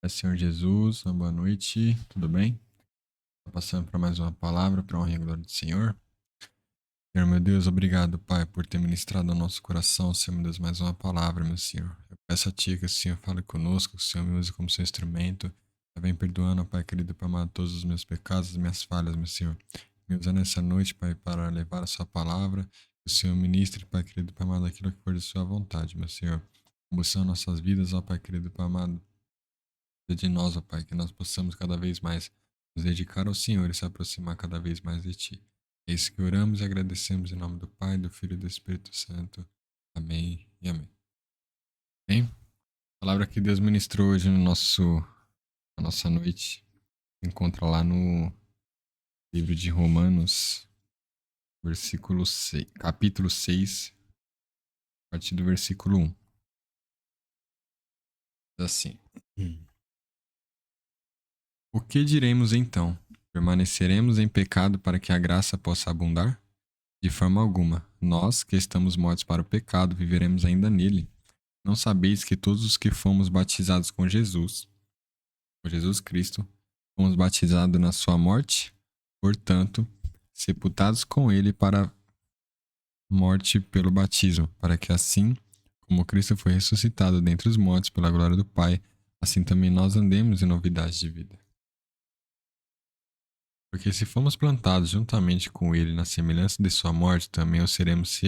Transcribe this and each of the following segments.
Senhor Jesus, uma boa noite, tudo bem? Tô passando para mais uma palavra, para a honra e a glória do Senhor. Senhor, meu Deus, obrigado, Pai, por ter ministrado ao nosso coração, Senhor, meu Deus, mais uma palavra, meu Senhor. Eu peço a Ti que o Senhor fale conosco, que o Senhor me use como seu instrumento. Vem perdoando, Pai querido, Pai amado, todos os meus pecados, as minhas falhas, meu Senhor. Me usa nessa noite, Pai, para levar a Sua palavra. Que o Senhor ministre, Pai querido, Pai amado, aquilo que for de Sua vontade, meu Senhor. Combustão nossas vidas, ó Pai querido, Pai amado, de nós, ó Pai, que nós possamos cada vez mais nos dedicar ao Senhor e se aproximar cada vez mais de Ti. É isso que oramos e agradecemos em nome do Pai, do Filho e do Espírito Santo. Amém e amém. Bem, a palavra que Deus ministrou hoje na nossa noite se encontra lá no livro de Romanos, capítulo 6, a partir do versículo 1. Diz assim: O que diremos então? Permaneceremos em pecado para que a graça possa abundar? De forma alguma. Nós, que estamos mortos para o pecado, viveremos ainda nele. Não sabeis que todos os que fomos batizados com Jesus Cristo, fomos batizados na sua morte? Portanto, sepultados com ele para a morte pelo batismo, para que assim como Cristo foi ressuscitado dentre os mortos pela glória do Pai, assim também nós andemos em novidade de vida. Porque se fomos plantados juntamente com ele na semelhança de sua morte, também o seremos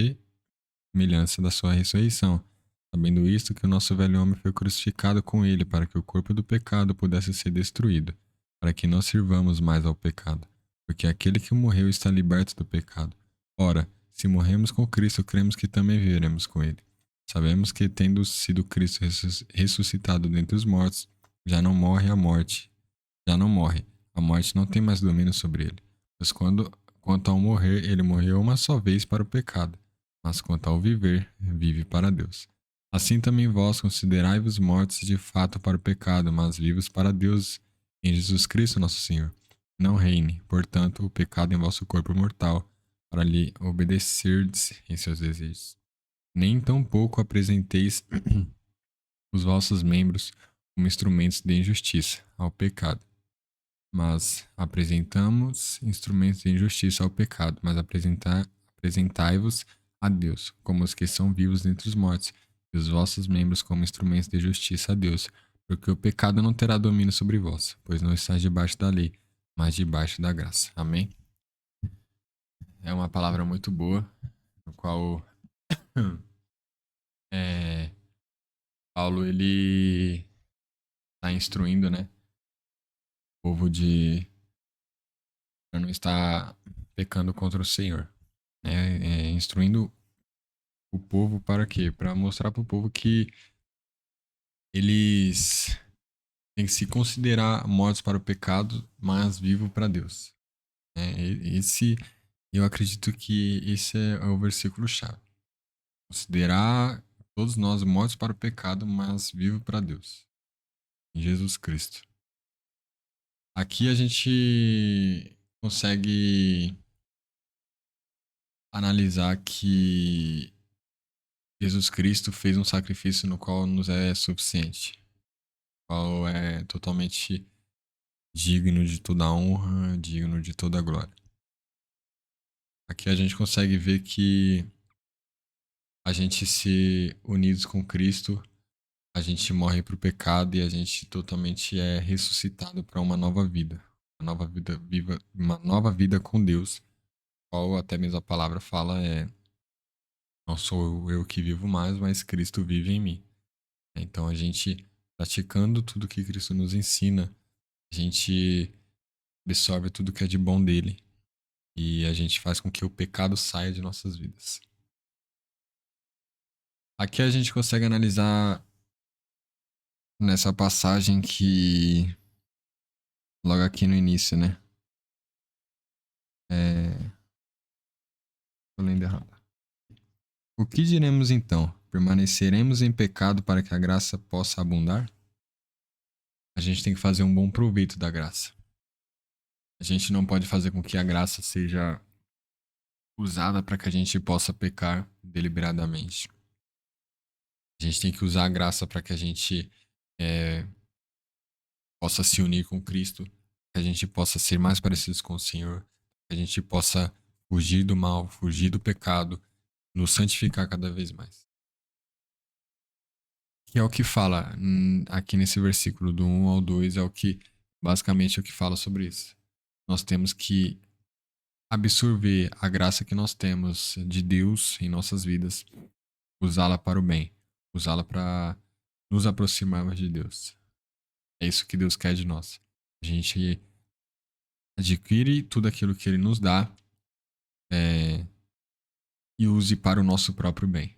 semelhança da sua ressurreição. Sabendo isto, que o nosso velho homem foi crucificado com ele, para que o corpo do pecado pudesse ser destruído, para que não sirvamos mais ao pecado. Porque aquele que morreu está liberto do pecado. Ora, se morremos com Cristo, cremos que também viveremos com ele. Sabemos que, tendo sido Cristo ressuscitado dentre os mortos, já não morre a morte. Já não morre. A morte não tem mais domínio sobre ele. Pois quanto ao morrer, ele morreu uma só vez para o pecado, mas quanto ao viver, vive para Deus. Assim também vós considerai-vos mortos de fato para o pecado, mas vivos para Deus em Jesus Cristo nosso Senhor. Não reine, portanto, o pecado em vosso corpo mortal, para lhe obedecerdes em seus desejos. Nem tampouco apresenteis os vossos membros como instrumentos de injustiça ao pecado, mas apresentamos instrumentos de injustiça ao pecado, mas apresentai-vos a Deus, como os que são vivos dentre os mortos, e os vossos membros como instrumentos de justiça a Deus, porque o pecado não terá domínio sobre vós, pois não estáis debaixo da lei, mas debaixo da graça. Amém? É uma palavra muito boa, no qual é, Paulo ele está instruindo, né, o povo de para não estar pecando contra o Senhor, né, instruindo o povo para quê? Para mostrar para o povo que eles têm que se considerar mortos para o pecado, mas vivos para Deus. Né? Eu acredito que esse é o versículo chave. Considerar todos nós mortos para o pecado, mas vivos para Deus. Em Jesus Cristo. Aqui a gente consegue analisar que Jesus Cristo fez um sacrifício no qual nos é suficiente, qual é totalmente digno de toda a honra, digno de toda a glória. Aqui a gente consegue ver que a gente se unidos com Cristo, a gente morre para o pecado e a gente totalmente é ressuscitado para uma nova vida com Deus, qual até mesmo a palavra fala não sou eu que vivo mais, mas Cristo vive em mim. Então a gente praticando tudo que Cristo nos ensina, a gente absorve tudo que é de bom dele e a gente faz com que o pecado saia de nossas vidas. Aqui a gente consegue analisar nessa passagem que logo aqui no início, né? Tô lendo errado. O que diremos então? Permaneceremos em pecado para que a graça possa abundar? A gente tem que fazer um bom proveito da graça. A gente não pode fazer com que a graça seja usada para que a gente possa pecar deliberadamente. A gente tem que usar a graça para que a gente possa se unir com Cristo, que a gente possa ser mais parecidos com o Senhor, que a gente possa fugir do mal, fugir do pecado, nos santificar cada vez mais. Que é o que fala aqui nesse versículo do 1 ao 2, é o que basicamente é o que fala sobre isso. Nós temos que absorver a graça que nós temos de Deus em nossas vidas, usá-la para o bem, usá-la para nos aproximarmos de Deus. É isso que Deus quer de nós. A gente adquire tudo aquilo que Ele nos dá é, e use para o nosso próprio bem.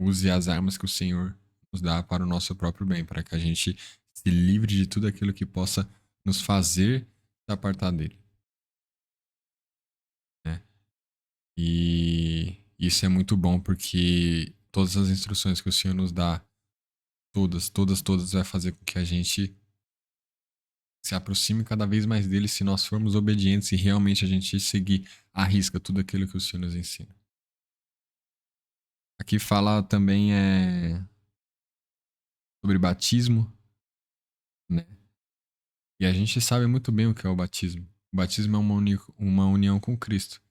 Use as armas que o Senhor nos dá para o nosso próprio bem, para que a gente se livre de tudo aquilo que possa nos fazer se apartar dele. Né? E isso é muito bom porque todas as instruções que o Senhor nos dá, todas, vai fazer com que a gente se aproxime cada vez mais dele se nós formos obedientes e realmente a gente seguir à risca tudo aquilo que o Senhor nos ensina. Aqui fala também sobre batismo, né? E a gente sabe muito bem o que é o batismo. O batismo é uma união com Cristo.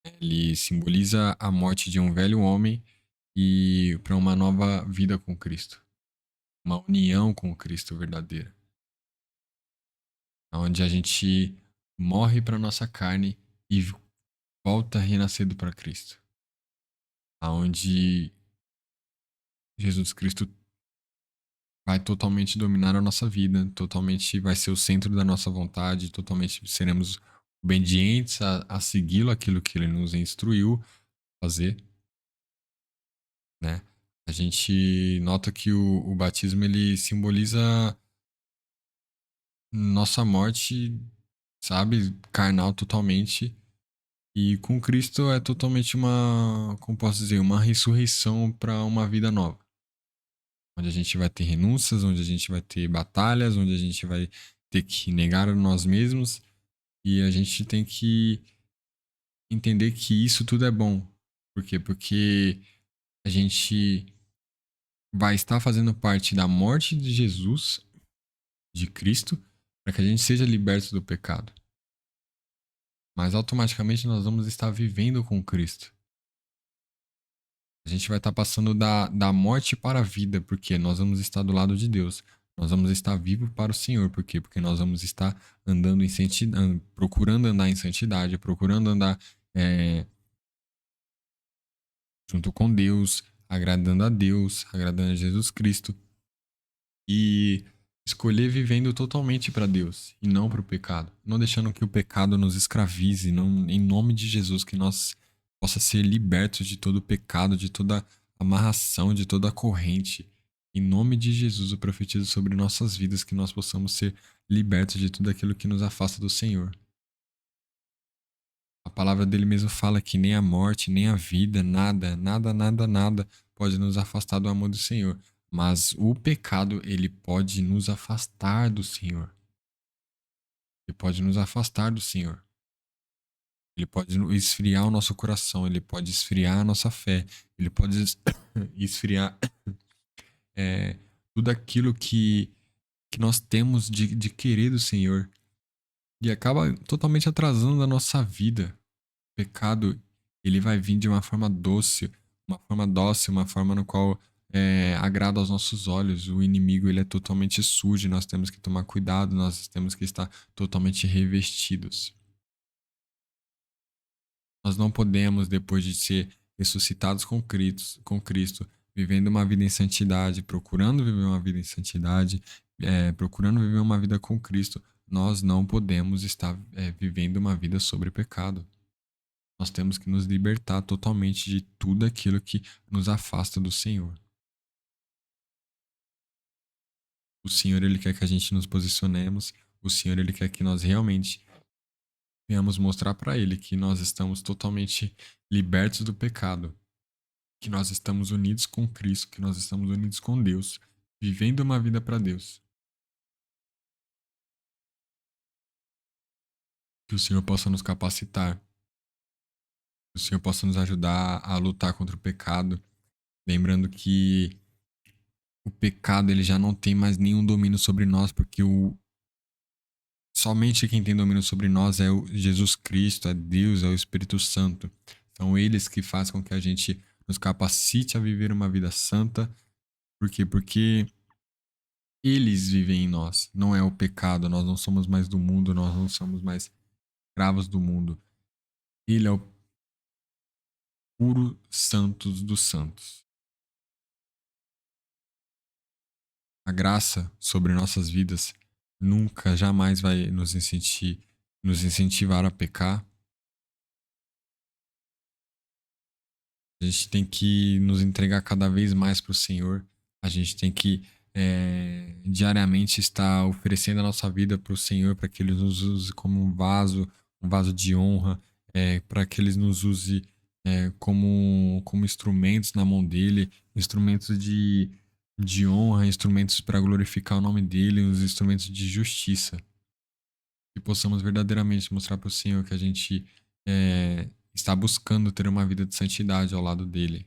Ele simboliza a morte de um velho homem e para uma nova vida com Cristo. Uma união com Cristo verdadeira. Onde a gente morre para nossa carne e volta renascido para Cristo. Onde Jesus Cristo vai totalmente dominar a nossa vida, totalmente vai ser o centro da nossa vontade, totalmente seremos obedientes a segui-lo, aquilo que ele nos instruiu a fazer, né? A gente nota que o batismo ele simboliza nossa morte, sabe, carnal totalmente, e com Cristo é totalmente uma, como posso dizer, uma ressurreição para uma vida nova. Onde a gente vai ter renúncias, onde a gente vai ter batalhas, onde a gente vai ter que negar a nós mesmos e a gente tem que entender que isso tudo é bom. Por quê? Porque a gente vai estar fazendo parte da morte de Jesus, de Cristo, para que a gente seja liberto do pecado. Mas automaticamente nós vamos estar vivendo com Cristo. A gente vai estar passando da morte para a vida, porque nós vamos estar do lado de Deus. Nós vamos estar vivos para o Senhor. Por quê? Porque nós vamos estar andando em santidade, procurando andar em santidade, procurando andar junto com Deus, agradando a Deus, agradando a Jesus Cristo. E escolher vivendo totalmente para Deus e não para o pecado. Não deixando que o pecado nos escravize, não, em nome de Jesus, que nós possa ser libertos de todo o pecado, de toda amarração, de toda a corrente. Em nome de Jesus, eu profetizo sobre nossas vidas que nós possamos ser libertos de tudo aquilo que nos afasta do Senhor. A palavra dele mesmo fala que nem a morte, nem a vida, nada pode nos afastar do amor do Senhor. Mas o pecado, ele pode nos afastar do Senhor. Ele pode nos afastar do Senhor. Ele pode esfriar o nosso coração, ele pode esfriar a nossa fé, ele pode esfriar tudo aquilo que nós temos de querer do Senhor. E acaba totalmente atrasando a nossa vida. O pecado, ele vai vir de uma forma dócil, uma forma no qual agrada aos nossos olhos. O inimigo, ele é totalmente sujo, nós temos que tomar cuidado, nós temos que estar totalmente revestidos. Nós não podemos, depois de ser ressuscitados com Cristo, vivendo uma vida em santidade, procurando viver uma vida em santidade, procurando viver uma vida com Cristo, nós não podemos estar vivendo uma vida sobre pecado. Nós temos que nos libertar totalmente de tudo aquilo que nos afasta do Senhor. O Senhor, ele quer que a gente nos posicionemos. O Senhor, ele quer que nós realmente venhamos mostrar para ele que nós estamos totalmente libertos do pecado, que nós estamos unidos com Cristo, que nós estamos unidos com Deus, vivendo uma vida para Deus. Que o Senhor possa nos capacitar, que o Senhor possa nos ajudar a lutar contra o pecado, lembrando que o pecado ele já não tem mais nenhum domínio sobre nós, porque somente quem tem domínio sobre nós é o Jesus Cristo, é Deus, é o Espírito Santo. São eles que fazem com que a gente nos capacite a viver uma vida santa. Por quê? Porque eles vivem em nós, não é o pecado. Nós não somos mais do mundo, nós não somos mais escravos do mundo. Ele é o puro santos dos santos. A graça sobre nossas vidas nunca, jamais vai nos incentivar a pecar. A gente tem que nos entregar cada vez mais para o Senhor. A gente tem que diariamente estar oferecendo a nossa vida para o Senhor, para que Ele nos use como um vaso de honra, para que Ele nos use como instrumentos na mão dele, instrumentos de honra, instrumentos para glorificar o nome dele, os instrumentos de justiça. Que possamos verdadeiramente mostrar para o Senhor que a gente está buscando ter uma vida de santidade ao lado dele,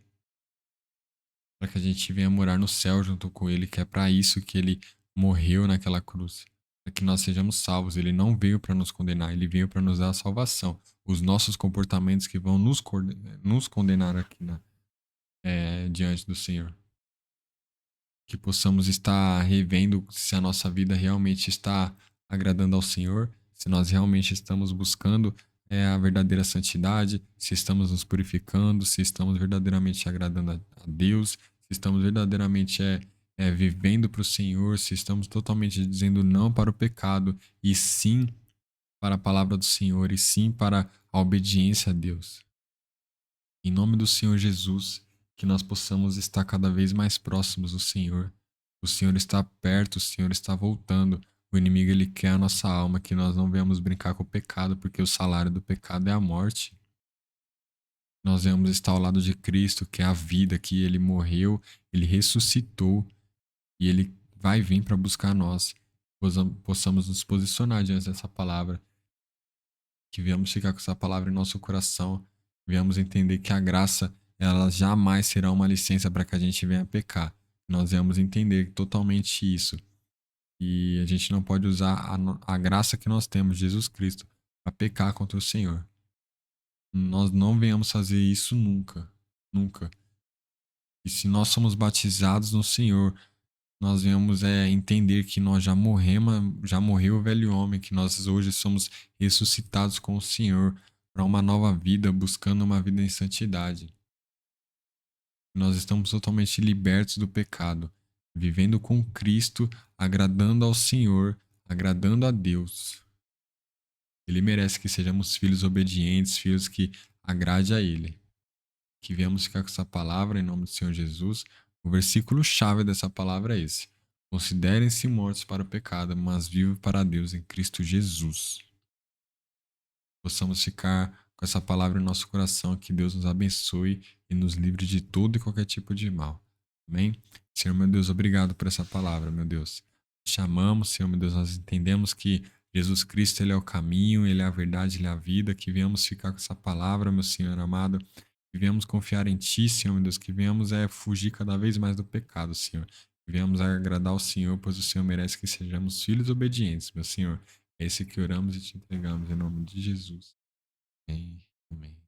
para que a gente venha morar no céu junto com ele, que é para isso que ele morreu naquela cruz, para que nós sejamos salvos. Ele não veio para nos condenar, ele veio para nos dar a salvação. Os nossos comportamentos que vão nos condenar aqui diante do Senhor. Que possamos estar revendo se a nossa vida realmente está agradando ao Senhor, se nós realmente estamos buscando a verdadeira santidade, se estamos nos purificando, se estamos verdadeiramente agradando a Deus, se estamos verdadeiramente vivendo para o Senhor, se estamos totalmente dizendo não para o pecado e sim para a palavra do Senhor e sim para a obediência a Deus. Em nome do Senhor Jesus, que nós possamos estar cada vez mais próximos do Senhor. O Senhor está perto, o Senhor está voltando. O inimigo ele quer a nossa alma, que nós não venhamos brincar com o pecado, porque o salário do pecado é a morte. Nós venhamos estar ao lado de Cristo, que é a vida, que ele morreu, ele ressuscitou e ele vai vir para buscar nós. Possamos nos posicionar diante dessa palavra, que venhamos ficar com essa palavra em nosso coração, venhamos entender que a graça ela jamais será uma licença para que a gente venha pecar. Nós venhamos entender totalmente isso. E a gente não pode usar a graça que nós temos, Jesus Cristo, para pecar contra o Senhor. Nós não venhamos fazer isso nunca. Nunca. E se nós somos batizados no Senhor, nós venhamos entender que nós já morremos, já morreu o velho homem, que nós hoje somos ressuscitados com o Senhor para uma nova vida, buscando uma vida em santidade. Nós estamos totalmente libertos do pecado, vivendo com Cristo, agradando ao Senhor, agradando a Deus. Ele merece que sejamos filhos obedientes, filhos que agrade a Ele. Que viemos ficar com essa palavra em nome do Senhor Jesus. O versículo chave dessa palavra é esse: considerem-se mortos para o pecado, mas vivos para Deus em Cristo Jesus. Possamos ficar com essa palavra em nosso coração, que Deus nos abençoe e nos livre de todo e qualquer tipo de mal. Amém? Senhor, meu Deus, obrigado por essa palavra, meu Deus. Te amamos, Senhor, meu Deus, nós entendemos que Jesus Cristo, Ele é o caminho, Ele é a verdade, Ele é a vida, que venhamos ficar com essa palavra, meu Senhor amado, que venhamos confiar em Ti, Senhor, meu Deus, que venhamos fugir cada vez mais do pecado, Senhor, que venhamos agradar ao Senhor, pois o Senhor merece que sejamos filhos obedientes, meu Senhor. É esse que oramos e te entregamos em nome de Jesus. Amém. Amém.